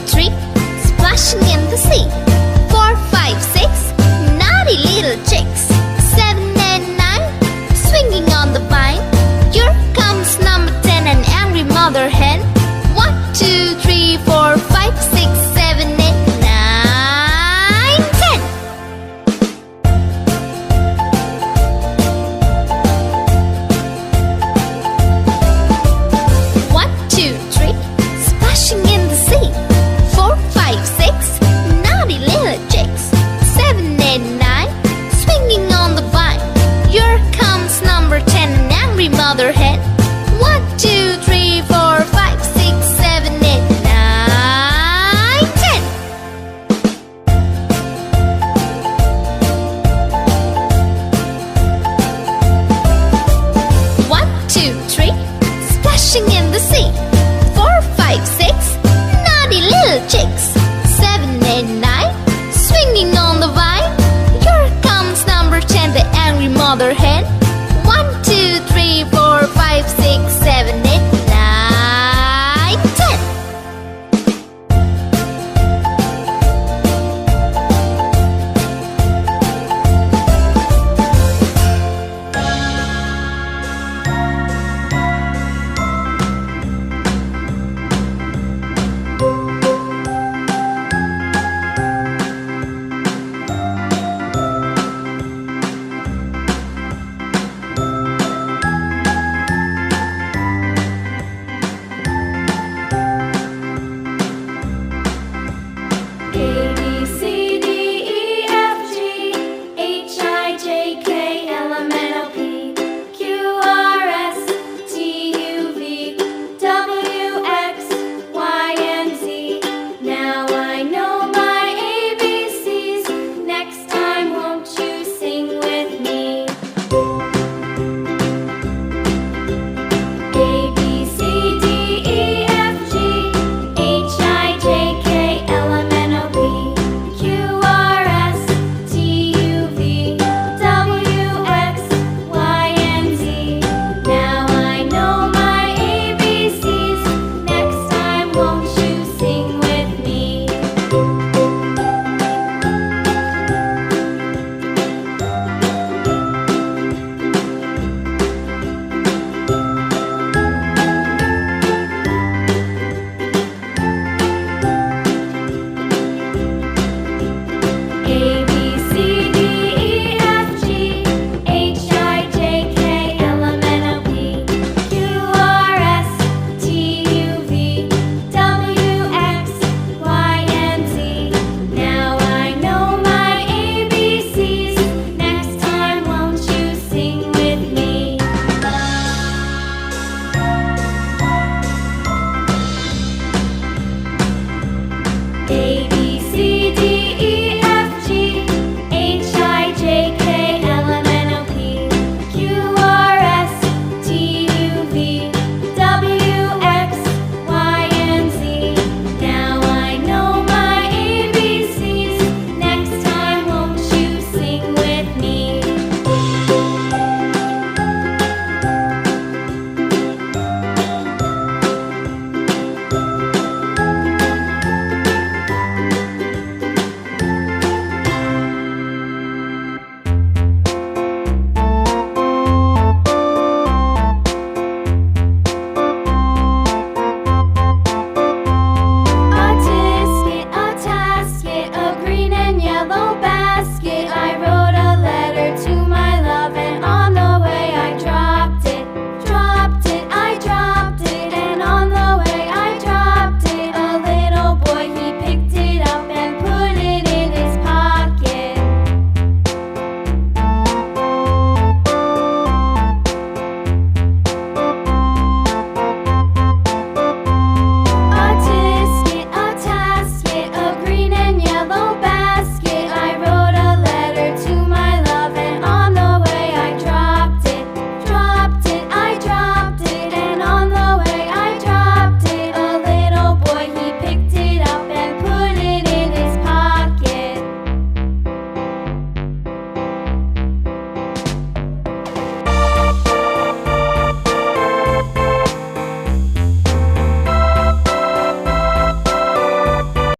three, splashing in the sea. 4, 5, 6, naughty little chicks. 7 and 9, swinging on the vine. Here comes number 10, an angry mother hen. 1, 2, 3, 4, 5, 6, 7, 8, 9, 10. 1, 2, 3, splashing in the sea. 4, 5, 6, naughty little chicks. 7, 8, 9, swinging on the vine. Here comes number 10, an angry mother hen. 1, 2, 3, 4, 5, 6, 7, 8, 9, 10. 1, 2, 3, splashing in the sea. 4, 5, 6, naughty little chicks. 7, 8, 9, swinging on the vine. Here comes number 10, the angry mother hen.